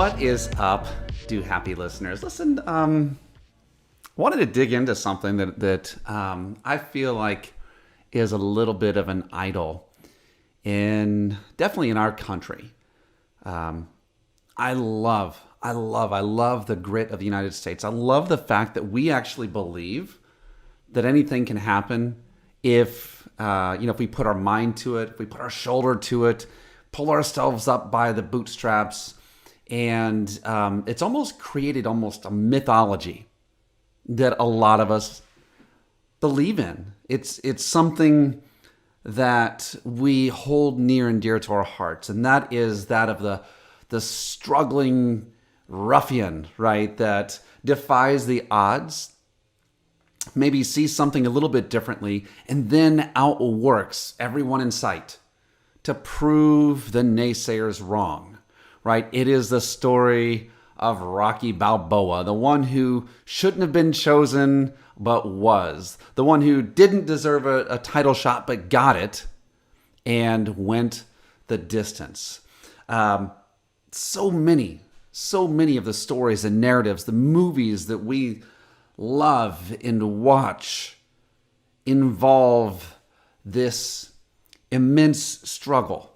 What is up, do happy listeners? Listen, wanted to dig into something that I feel like is a little bit of an idol definitely in our country. I love the grit of the United States. I love the fact that we actually believe that anything can happen if we put our mind to it, if we put our shoulder to it, pull ourselves up by the bootstraps, and it's almost created almost a mythology that a lot of us believe in. It's something that we hold near and dear to our hearts, and that is that of the struggling ruffian, right, that defies the odds, maybe sees something a little bit differently, and then outworks everyone in sight to prove the naysayers wrong, right? It is the story of Rocky Balboa, the one who shouldn't have been chosen but was, the one who didn't deserve a title shot but got it and went the distance. So many of the stories and narratives, the movies that we love and watch involve this immense struggle.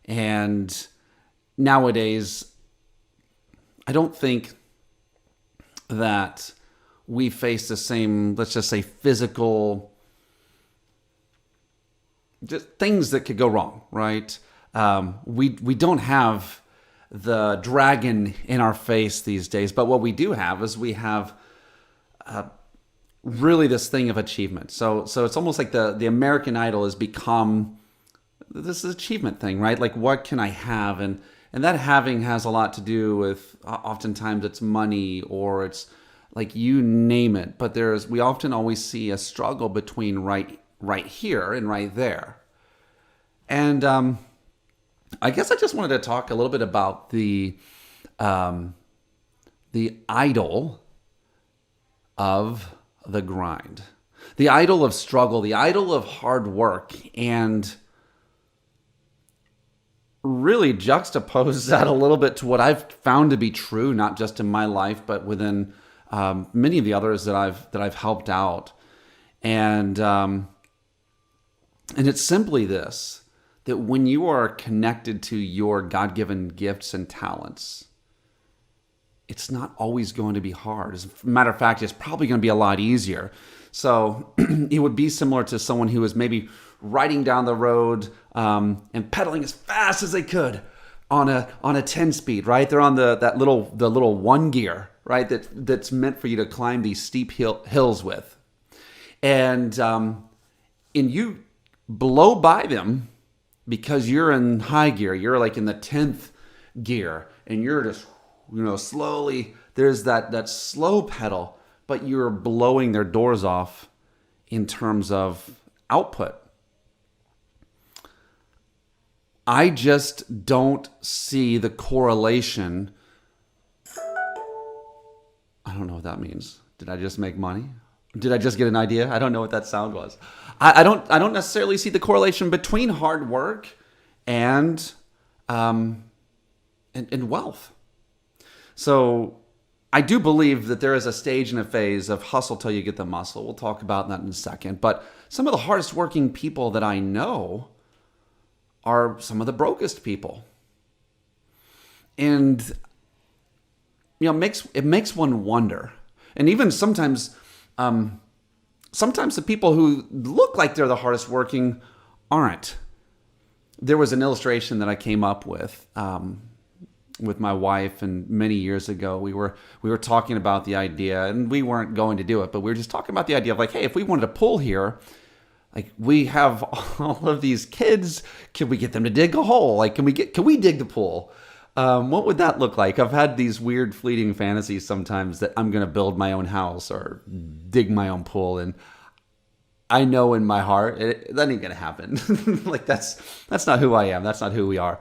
And nowadays, I don't think that we face the same, let's just say, physical just things that could go wrong, right? We don't have the dragon in our face these days, but what we do have is we have really this thing of achievement. So it's almost like the American Idol has become this achievement thing, right? Like, what can I have? And that having has a lot to do with, oftentimes it's money, or it's like, you name it. But we often always see a struggle between right here and right there. And I guess I just wanted to talk a little bit about the idol of the grind, the idol of struggle, the idol of hard work, and really juxtapose that a little bit to what I've found to be true, not just in my life, but within many of the others that I've helped out. And it's simply this, that when you are connected to your God-given gifts and talents, it's not always going to be hard. As a matter of fact, it's probably going to be a lot easier. So it would be similar to someone who is maybe riding down the road and pedaling as fast as they could on a 10-speed, right? They're on the little one gear, right? That's meant for you to climb these steep hills with, and you blow by them because you're in high gear. You're like in the 10th gear, and you're just slowly. There's that slow pedal, but you're blowing their doors off in terms of output. I just don't see the correlation. I don't know what that means. Did I just make money? Did I just get an idea? I don't know what that sound was. I don't necessarily see the correlation between hard work and wealth. So I do believe that there is a stage and a phase of hustle till you get the muscle. We'll talk about that in a second. But some of the hardest working people that I know are some of the brokest people. And it makes one wonder. And even sometimes the people who look like they're the hardest working aren't. There was an illustration that I came up with my wife, and many years ago we were talking about the idea, and we weren't going to do it, but we were just talking about the idea of like, hey, if we wanted to pull here, like, we have all of these kids, can we get them to dig a hole? Like, can we dig the pool? What would that look like? I've had these weird fleeting fantasies sometimes that I'm going to build my own house or dig my own pool. And I know in my heart, that ain't going to happen. Like, that's not who I am. That's not who we are.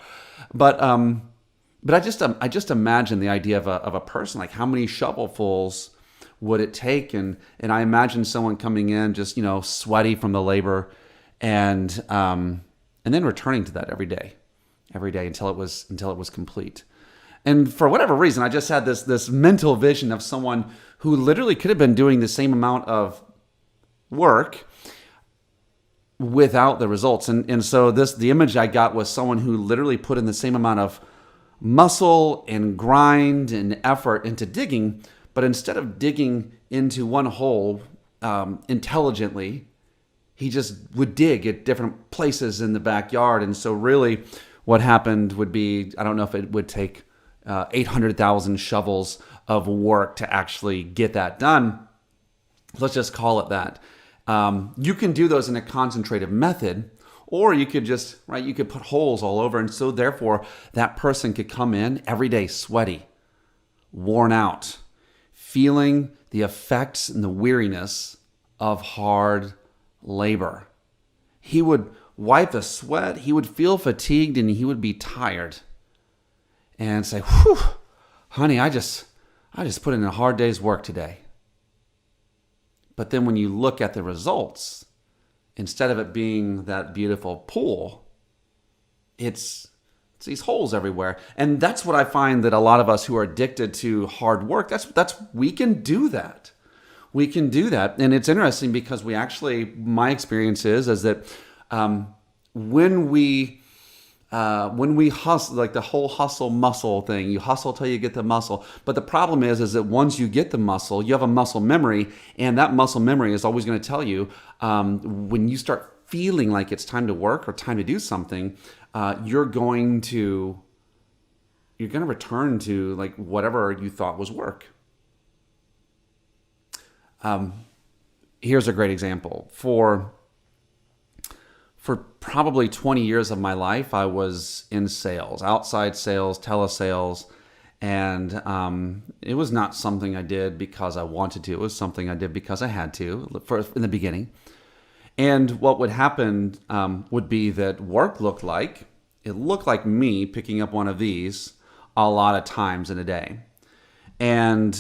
But I just imagine the idea of a person, like, how many shovelfuls would it take? And I imagine someone coming in just, sweaty from the labor, and then returning to that every day until it was complete. And for whatever reason, I just had this mental vision of someone who literally could have been doing the same amount of work without the results. And so the image I got was someone who literally put in the same amount of muscle and grind and effort into digging, but instead of digging into one hole intelligently, he just would dig at different places in the backyard. And so really what happened would be, I don't know if it would take 800,000 shovels of work to actually get that done. Let's just call it that. You can do those in a concentrated method, or you could just, you could put holes all over. And so therefore that person could come in every day sweaty, worn out, feeling the effects and the weariness of hard labor. He would wipe the sweat, he would feel fatigued, and he would be tired and say, "Whew, honey, I just put in a hard day's work today." But then when you look at the results, instead of it being that beautiful pool, it's these holes everywhere. And that's what I find that a lot of us who are addicted to hard work, we can do that. We can do that. And it's interesting because my experience is that when we hustle, like the whole hustle muscle thing, you hustle till you get the muscle. But the problem is that once you get the muscle, you have a muscle memory, and that muscle memory is always going to tell you when you start feeling like it's time to work or time to do something, you're going to return to like whatever you thought was work. Here's a great example. For probably 20 years of my life, I was in sales, outside sales, telesales, and it was not something I did because I wanted to. It was something I did because I had to in the beginning. And what would happen would be that work looked like me picking up one of these a lot of times in a day. And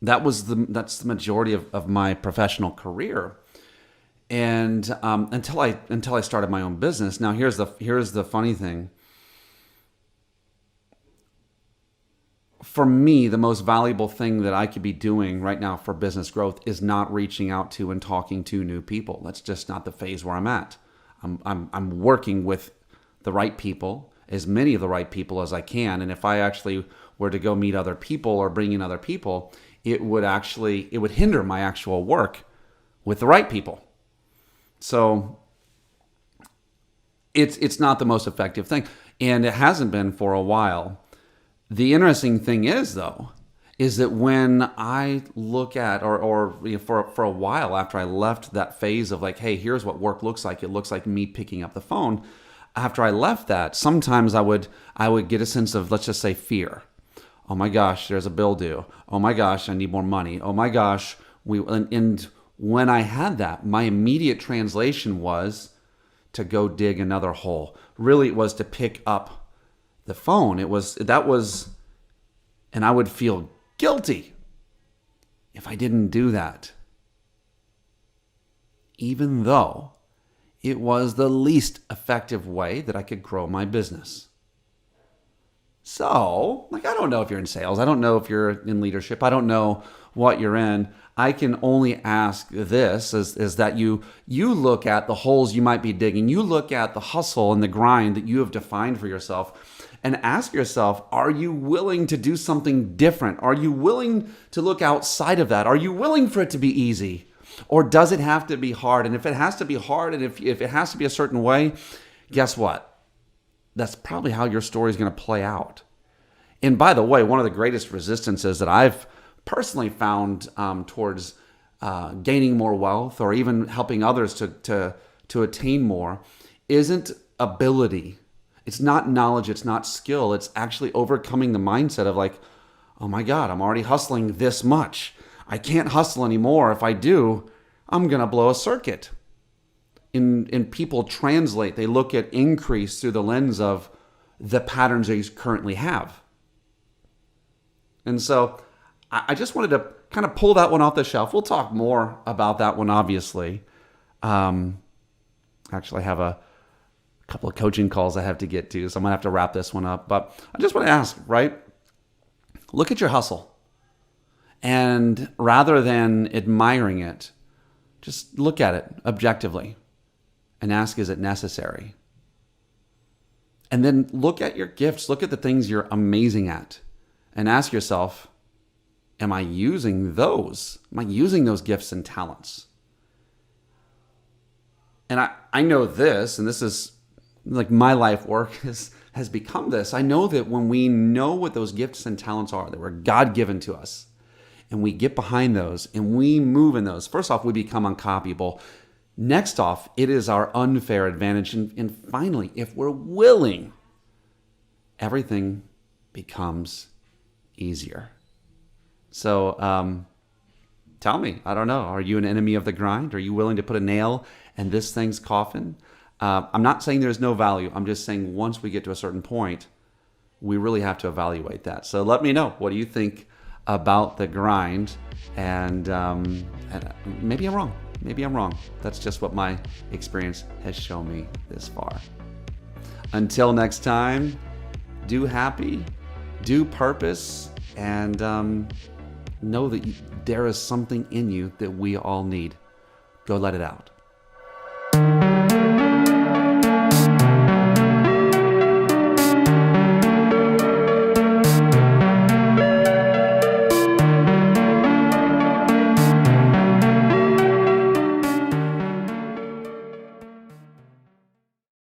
that's the majority of my professional career. And until I started my own business. Now here's the funny thing. For me, the most valuable thing that I could be doing right now for business growth is not reaching out to and talking to new people. That's just not the phase where I'm at. I'm working with the right people, as many of the right people as I can. And if I actually were to go meet other people or bring in other people, it would hinder my actual work with the right people. So it's not the most effective thing, and it hasn't been for a while. The interesting thing is that when I look at, for a while after I left that phase of like, hey, here's what work looks like. It looks like me picking up the phone. After I left that, sometimes I would get a sense of, let's just say, fear. Oh my gosh, there's a bill due. Oh my gosh, I need more money. Oh my gosh, and when I had that, my immediate translation was to go dig another hole. Really, it was to pick up the phone. And I would feel guilty if I didn't do that, even though it was the least effective way that I could grow my business. So, I don't know if you're in sales. I don't know if you're in leadership. I don't know what you're in. I can only ask this, is that you look at the holes you might be digging. You look at the hustle and the grind that you have defined for yourself and ask yourself, are you willing to do something different? Are you willing to look outside of that? Are you willing for it to be easy? Or does it have to be hard? And if it has to be hard and if it has to be a certain way, guess what? That's probably how your story is going to play out. And by the way, one of the greatest resistances that I've personally found towards gaining more wealth or even helping others to attain more isn't ability. It's not knowledge. It's not skill. It's actually overcoming the mindset of like, oh my God, I'm already hustling this much. I can't hustle anymore. If I do, I'm going to blow a circuit. And people translate, they look at increase through the lens of the patterns they currently have. And so I just wanted to kind of pull that one off the shelf. We'll talk more about that one, obviously. Actually, I have a a couple of coaching calls I have to get to, so I'm going to have to wrap this one up. But I just want to ask, right? Look at your hustle. And rather than admiring it, just look at it objectively and ask, is it necessary? And then look at your gifts. Look at the things you're amazing at and ask yourself, am I using those? Am I using those gifts and talents? And I know this, and this is like my life work has become this. I know that when we know what those gifts and talents are that were God-given to us, and we get behind those and we move in those, first off, we become uncopyable. Next off, it is our unfair advantage. And finally, if we're willing, everything becomes easier. So tell me, I don't know, are you an enemy of the grind? Are you willing to put a nail in this thing's coffin? I'm not saying there's no value. I'm just saying once we get to a certain point, we really have to evaluate that. So let me know. What do you think about the grind? And maybe I'm wrong. Maybe I'm wrong. That's just what my experience has shown me this far. Until next time, do happy, do purpose, and know that there is something in you that we all need. Go let it out.